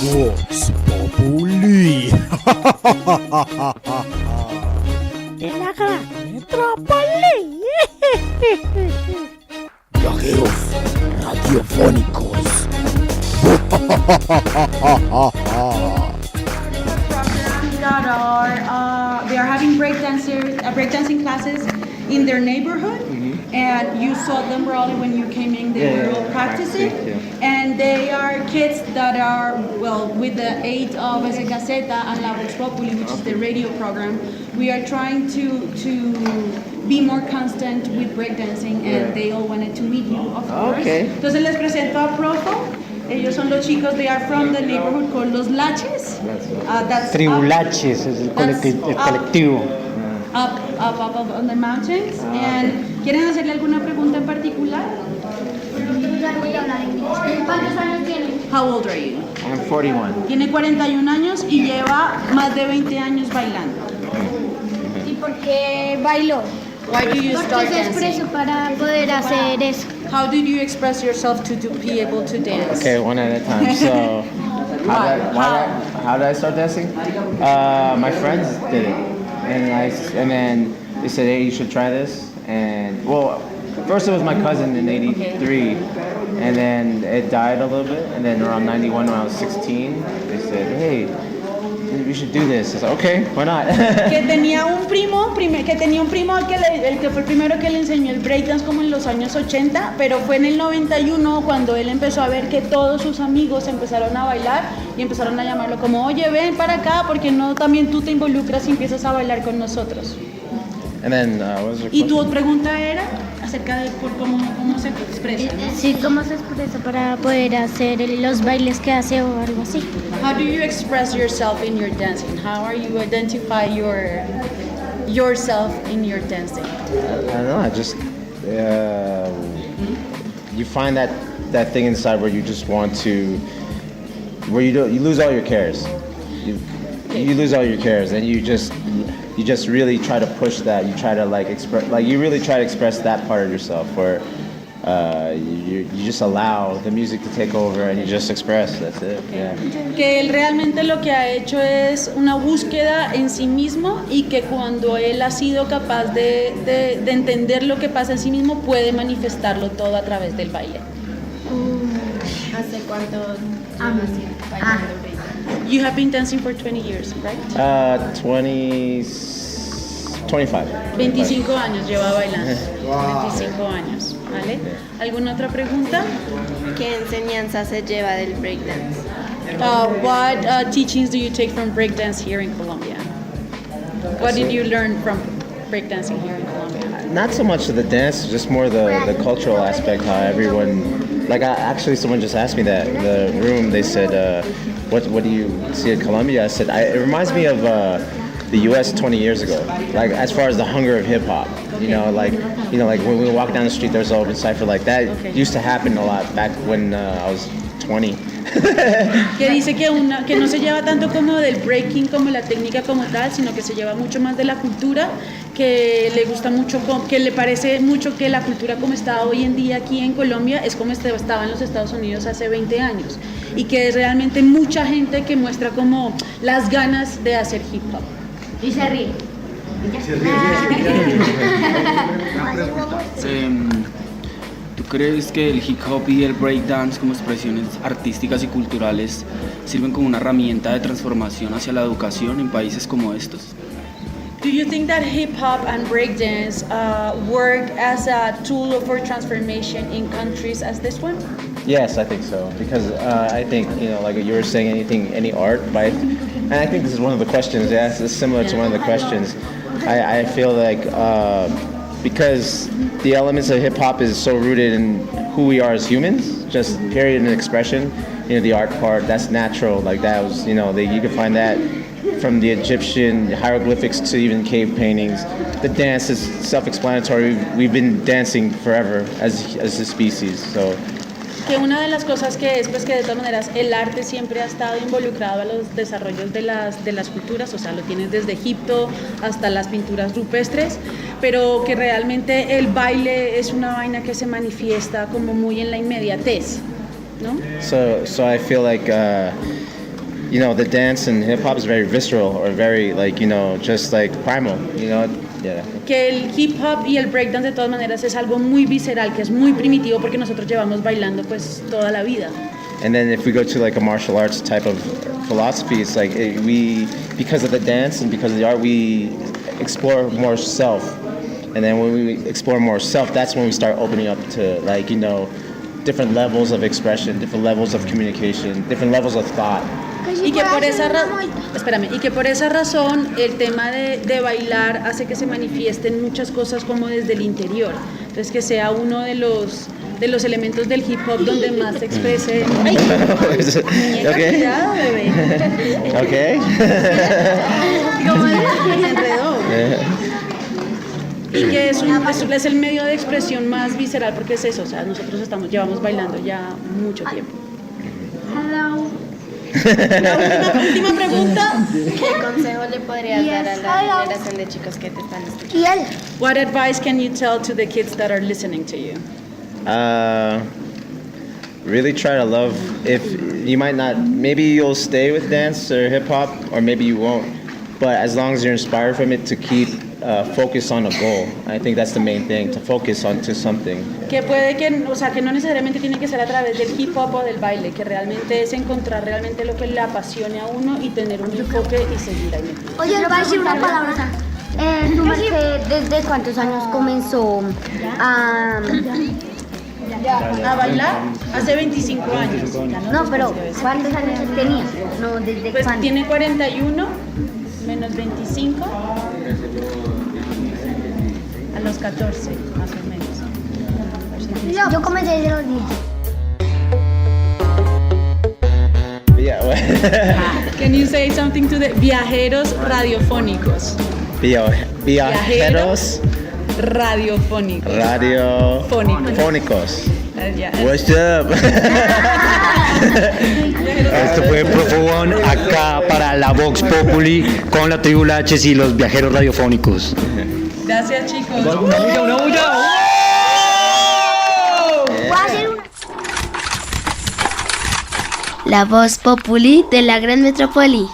Vox Populi. De la gran metrópoli. Viajeros radiofónicos. That are they are having breakdancing classes in their neighborhood, and you saw them probably when you came in. They were all practicing, and they are kids that are with the aid of U.S.A. and La Vox Populi, which is the radio program. We are trying to be more constant with breakdancing, and they all wanted to meet you, of course. Okay. Entonces les presento a Profo. Ellos son los chicos, they are from the neighborhood called Los Laches. That's Tribulaches es el colectivo. Up on the mountains. And ¿quieren hacerle alguna pregunta en particular? ¿Cuántos años tiene? How old are you? I'm 41. Tiene 41 años y lleva más de 20 años bailando. ¿Y por qué bailó? Why do you ¿Por start qué se dancing? expresó para poder hacer eso? How did you express yourself to be able to dance? Okay, one at a time. So, how did I start dancing? My friends did it, and then they said, "Hey, you should try this." And first it was my cousin in '83, and then it died a little bit, and then around '91 when I was 16, they said, "Hey, we should do this." I was like, "Okay, why not?" Que tenía un primo el que fue el primero que le enseñó el breakdance como en los años 80, pero fue en el 91 cuando él empezó a ver que todos sus amigos empezaron a bailar y empezaron a llamarlo como, oye, ven para acá, porque no también tú te involucras y empiezas a bailar con nosotros. And then, what was your Y question? tu pregunta era acerca de cómo se expresa, ¿no? Sí, ¿cómo se expresa para poder hacer los bailes que hace o algo así? How do you express yourself in your dancing? How are you identify yourself in your dancing? I don't know. I just you find that thing inside where you just want to, where you lose all your cares. You lose all your cares, and you just really try to push that. You try to you really try to express that part of yourself where you just allow the music to take over and you just express. That's it. Yeah. Que él realmente lo que ha hecho es una búsqueda en sí mismo y que cuando él ha sido capaz de entender lo que pasa en sí mismo puede manifestarlo todo a través del baile. ¿Hace cuánto años bailando break? You have been dancing for 20 years, right? 25. 25 años lleva bailando. 25 años, ¿vale? ¿Alguna otra pregunta? ¿Qué enseñanza se lleva del breakdance? What teachings do you take from breakdance here in Colombia? What did you learn from breakdancing here in Colombia? Not so much of the dance, just more the cultural aspect. How everyone, actually, someone just asked me that in the room. They said, "What do you see in Colombia?" I said, "It reminds me of the U.S. 20 years ago. Like as far as the hunger of hip hop. You know, like when we walk down the street, there's an open cipher like that. Used to happen a lot back when I was 20." Que dice que no se lleva tanto como del breaking como la técnica como tal, sino que se lleva mucho más de la cultura, que le gusta mucho, que le parece mucho que la cultura como está hoy en día aquí en Colombia es como estaba en los Estados Unidos hace 20 años y que es realmente mucha gente que muestra como las ganas de hacer hip hop. Y se ríe. ¿Tú crees que el hip hop y el breakdance como expresiones artísticas y culturales sirven como una herramienta de transformación hacia la educación en países como estos? Do you think that hip hop and breakdance work as a tool for transformation in countries as this one? Yes, I think so. Because I think, like you were saying, any art, right? And I think this is one of the questions. Yes, it's similar to one of the questions. I feel like because the elements of hip hop is so rooted in who we are as humans, just period and expression. The art part, that's natural. Like that was, you can find that from the Egyptian hieroglyphics to even cave paintings. The dance is self-explanatory. We've been dancing forever as a species. So. Que una de las cosas que es pues que de todas maneras el arte siempre ha estado involucrado a los desarrollos de las culturas, o sea, lo tienes desde Egipto hasta las pinturas rupestres, pero que realmente el baile es una vaina que se manifiesta como muy en la inmediatez, ¿no? So I feel like you know, the dance and hip hop is very visceral or very like, you know, just like primal, you know. Yeah. Que el hip hop y el breakdance de todas maneras es algo muy visceral, que es muy primitivo porque nosotros llevamos bailando pues toda la vida. And then if we go to like a martial arts type of philosophy, it's like we, because of the dance and because of the art, we explore more self. And then when we explore more self, that's when we start opening up to like, you know, different levels of expression, different levels of communication, different levels of thought. Y que por esa razón el tema de bailar hace que se manifiesten muchas cosas como desde el interior. Entonces que sea uno de los elementos del hip hop donde más se exprese. Ay, muñeca, Okay. cuidado, bebé. Okay. Como se enredó. Y que es el medio de expresión más visceral porque es eso, o sea, nosotros llevamos bailando ya mucho tiempo. La última pregunta. ¿Qué consejo le podrías dar a la generación de chicos que te están escuchando? What advice can you tell to the kids that are listening to you? Really try to love. If you might not, maybe you'll stay with dance or hip hop, or maybe you won't. But as long as you're inspired from it, to keep focus on a goal. I think that's the main thing, to focus on to something. Que puede que, o sea, que no necesariamente tiene que ser a través del hip hop o del baile, que realmente es encontrar realmente lo que le apasione a uno y tener un enfoque y seguir ahí metido. Oye, le voy a decir una palabra. ¿Tu merced desde cuántos años comenzó a bailar? Hace 25 años. No, pero ¿cuántos años tenía? No, desde Pues cuándo. tiene 41 menos 25 a los 14 más o menos. Yo comencé desde los 10. Yeah. Can you say something to the viajeros radiofónicos? Viajeros Radiofónicos. radiofónicos. Yeah. What's up? Esto fue Profo acá para la Vox Populi con la tribu H y los viajeros radiofónicos. Gracias, chicos. Una bulla. Voy a hacer una. La Voz Populi de la Gran Metrópoli.